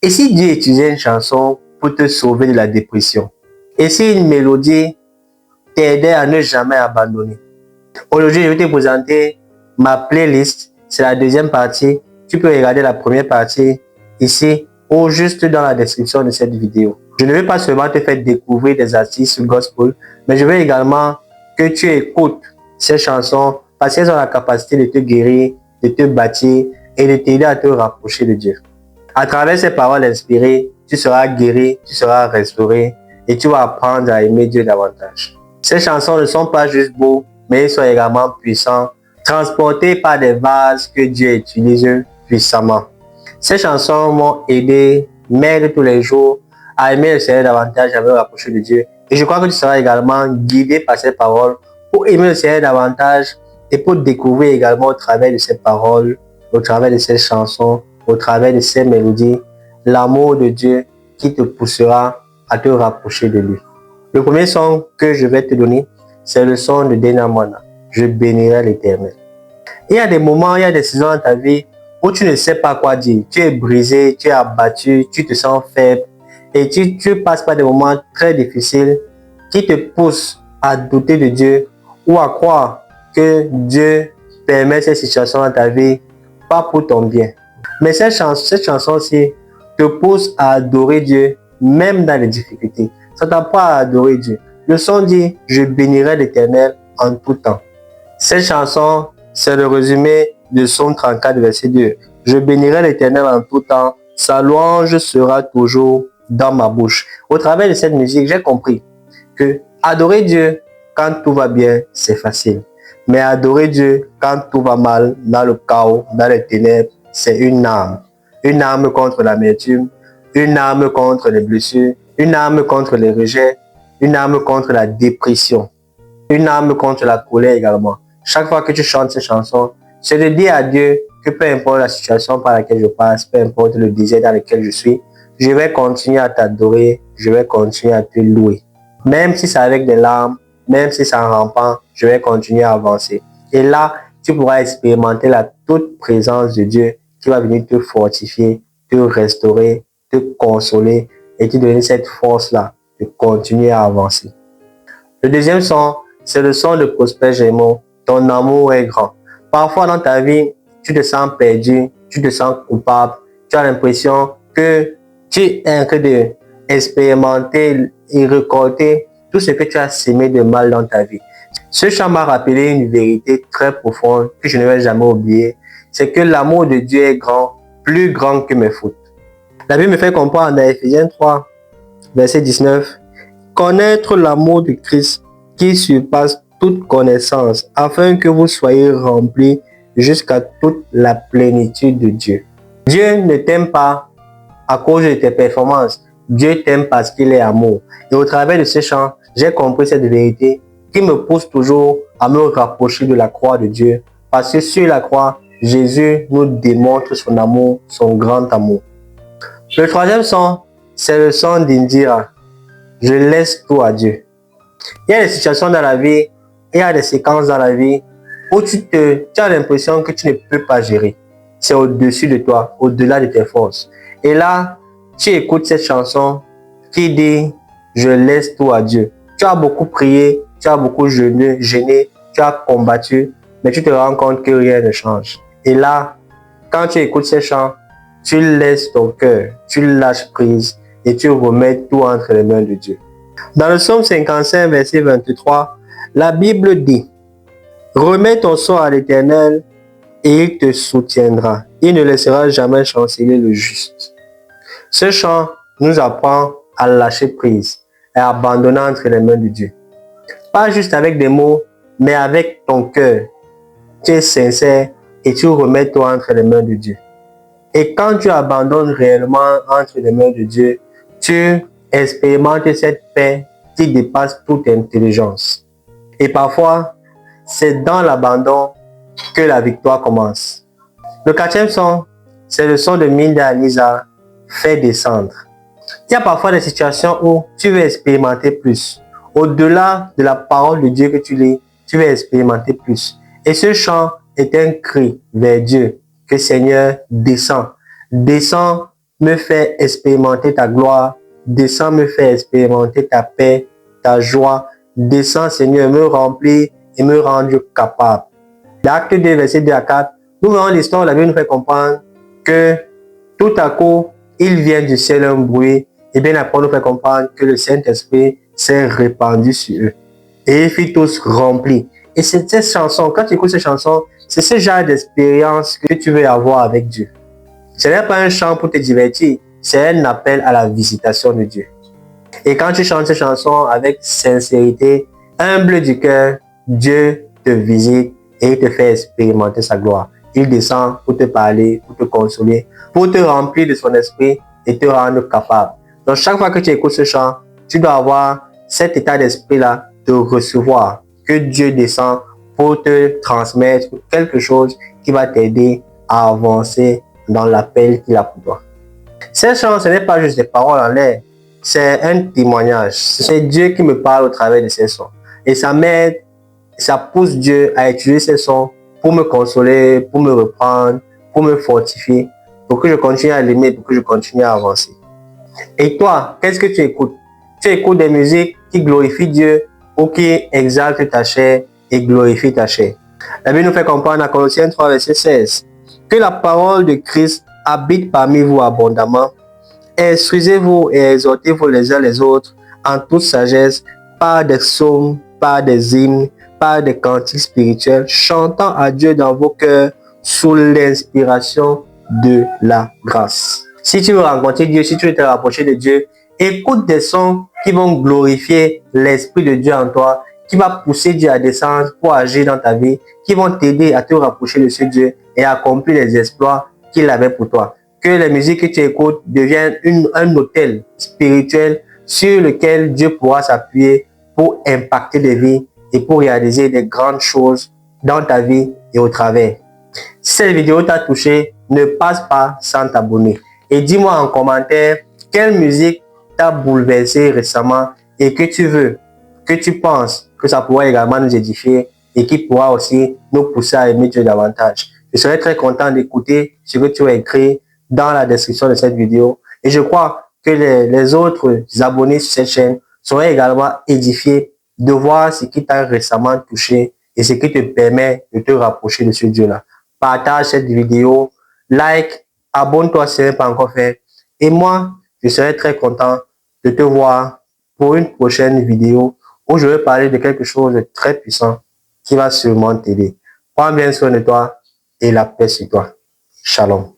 Et si Dieu utilisait une chanson pour te sauver de la dépression? Et si une mélodie t'aidait à ne jamais abandonner? Aujourd'hui, je vais te présenter ma playlist. C'est la deuxième partie. Tu peux regarder la première partie ici ou juste dans la description de cette vidéo. Je ne vais pas seulement te faire découvrir des artistes gospel, mais je veux également que tu écoutes ces chansons parce qu'elles ont la capacité de te guérir, de te bâtir et de t'aider à te rapprocher de Dieu. À travers ces paroles inspirées, tu seras guéri, tu seras restauré et tu vas apprendre à aimer Dieu davantage. Ces chansons ne sont pas juste beaux, mais ils sont également puissants, transportés par des vases que Dieu utilise puissamment. Ces chansons m'ont aidé, m'aident tous les jours à aimer le Seigneur davantage, à me rapprocher de Dieu. Et je crois que tu seras également guidé par ces paroles pour aimer le Seigneur davantage et pour découvrir également au travers de ces paroles, au travers de ces chansons, au travers de ces mélodies, l'amour de Dieu qui te poussera à te rapprocher de lui. Le premier son que je vais te donner, c'est le son de Dena Mana. Je bénirai l'Éternel. Il y a des moments, il y a des saisons dans ta vie où tu ne sais pas quoi dire. Tu es brisé, tu es abattu, tu te sens faible et tu passes par des moments très difficiles qui te poussent à douter de Dieu ou à croire que Dieu permet ces situations dans ta vie, pas pour ton bien. Mais cette chanson-ci te pousse à adorer Dieu même dans les difficultés. Ça t'apprend à adorer Dieu. Le son dit « Je bénirai l'Éternel en tout temps ». Cette chanson, c'est le résumé de Psaume 34, verset 2. « Je bénirai l'Éternel en tout temps, sa louange sera toujours dans ma bouche. » Au travers de cette musique, j'ai compris que adorer Dieu quand tout va bien, c'est facile. Mais adorer Dieu quand tout va mal, dans le chaos, dans les ténèbres, c'est une arme. Une arme contre l'amertume, une arme contre les blessures, une arme contre les rejets, une arme contre la dépression, une arme contre la colère également. Chaque fois que tu chantes ces chansons, c'est de dire à Dieu que peu importe la situation par laquelle je passe, peu importe le désert dans lequel je suis, je vais continuer à t'adorer, je vais continuer à te louer. Même si c'est avec des larmes, même si c'est en rampant, je vais continuer à avancer. Et là, tu pourras expérimenter la toute présence de Dieu qui va venir te fortifier, te restaurer, te consoler et te donner cette force-là de continuer à avancer. Le deuxième son, c'est le son de Prosper Gémeaux. Ton amour est grand. Parfois dans ta vie, tu te sens perdu, tu te sens coupable, tu as l'impression que tu es en train d'expérimenter et récolter tout ce que tu as sémé de mal dans ta vie. Ce chant m'a rappelé une vérité très profonde que je ne vais jamais oublier. C'est que l'amour de Dieu est grand, plus grand que mes fautes. La Bible me fait comprendre dans Ephésiens 3, verset 19, connaître l'amour de Christ qui surpasse toute connaissance, afin que vous soyez remplis jusqu'à toute la plénitude de Dieu. Dieu ne t'aime pas à cause de tes performances. Dieu t'aime parce qu'il est amour. Et au travers de ce chant, j'ai compris cette vérité qui me pousse toujours à me rapprocher de la croix de Dieu. Parce que sur la croix, Jésus nous démontre son amour, son grand amour. Le troisième son, c'est le son d'Indira. Je laisse tout à Dieu. Il y a des situations dans la vie, il y a des séquences dans la vie où tu as l'impression que tu ne peux pas gérer. C'est au-dessus de toi, au-delà de tes forces. Et là, tu écoutes cette chanson qui dit « Je laisse tout à Dieu ». Tu as beaucoup prié, tu as beaucoup gêné, tu as combattu, mais tu te rends compte que rien ne change. Et là, quand tu écoutes ces chants, tu laisses ton cœur, tu lâches prise et tu remets tout entre les mains de Dieu. Dans le psaume 55, verset 23, la Bible dit « Remets ton sort à l'Éternel et il te soutiendra. Il ne laissera jamais chanceler le juste. » Ce chant nous apprend à lâcher prise et à abandonner entre les mains de Dieu. Pas juste avec des mots, mais avec ton cœur. Tu es sincère et tu remets tout entre les mains de Dieu. Et quand tu abandonnes réellement entre les mains de Dieu, tu expérimentes cette paix qui dépasse toute intelligence. Et parfois, c'est dans l'abandon que la victoire commence. Le quatrième son, c'est le son de Minda Anisa, fait descendre. Il y a parfois des situations où tu veux expérimenter plus. Au-delà de la parole de Dieu que tu lis, tu veux expérimenter plus. Et ce chant est un cri vers Dieu que Seigneur descend. Descends me fait expérimenter ta gloire. Descends me faire expérimenter ta paix, ta joie. Descends, Seigneur, me remplir et me rendre capable. L'acte 2, verset 2 à 4, nous voyons l'histoire, la Bible nous fait comprendre que tout à coup, il vient du ciel un bruit, et bien après, on nous fait comprendre que le Saint-Esprit s'est répandu sur eux. Et ils furent tous remplis. Et c'est cette chanson, quand tu écoutes cette chanson, c'est ce genre d'expérience que tu veux avoir avec Dieu. Ce n'est pas un chant pour te divertir, c'est un appel à la visitation de Dieu. Et quand tu chantes cette chanson avec sincérité, humble du cœur, Dieu te visite et il te fait expérimenter sa gloire. Il descend pour te parler, pour te consoler, pour te remplir de son esprit et te rendre capable. Donc chaque fois que tu écoutes ce chant, tu dois avoir cet état d'esprit-là de recevoir, que Dieu descend pour te transmettre quelque chose qui va t'aider à avancer dans l'appel qu'il a pour toi. Ces chants, ce n'est pas juste des paroles en l'air, c'est un témoignage. C'est Dieu qui me parle au travers de ces sons. Et ça m'aide, ça pousse Dieu à utiliser ces sons pour me consoler, pour me reprendre, pour me fortifier, pour que je continue à l'aimer, pour que je continue à avancer. Et toi, qu'est-ce que tu écoutes? Tu écoutes des musiques qui glorifient Dieu ou qui exaltent ta chair et glorifient ta chair. La Bible nous fait comprendre à Colossiens 3, verset 16, que la parole de Christ habite parmi vous abondamment. Instruisez-vous et exhortez-vous les uns les autres en toute sagesse, par des psaumes, par des hymnes, par des cantiques spirituels, chantant à Dieu dans vos cœurs sous l'inspiration de la grâce. Si tu veux rencontrer Dieu, si tu veux te rapprocher de Dieu, écoute des sons qui vont glorifier l'Esprit de Dieu en toi, qui va pousser Dieu à descendre pour agir dans ta vie, qui vont t'aider à te rapprocher de ce Dieu et à accomplir les exploits qu'il avait pour toi. Que les musiques que tu écoutes deviennent un autel spirituel sur lequel Dieu pourra s'appuyer pour impacter des vies et pour réaliser des grandes choses dans ta vie et au travers. Si cette vidéo t'a touché, ne passe pas sans t'abonner. Et dis-moi en commentaire quelle musique t'a bouleversé récemment et que tu veux, que tu penses que ça pourra également nous édifier et qui pourra aussi nous pousser à aimer Dieu davantage. Je serais très content d'écouter ce que tu as écrit dans la description de cette vidéo. Et je crois que les autres abonnés sur cette chaîne seront également édifiés de voir ce qui t'a récemment touché et ce qui te permet de te rapprocher de ce Dieu-là. Partage cette vidéo, like, abonne-toi si ce n'est pas encore fait. Et moi, je serai très content de te voir pour une prochaine vidéo où je vais parler de quelque chose de très puissant qui va sûrement t'aider. Prends bien soin de toi et la paix sur toi. Shalom.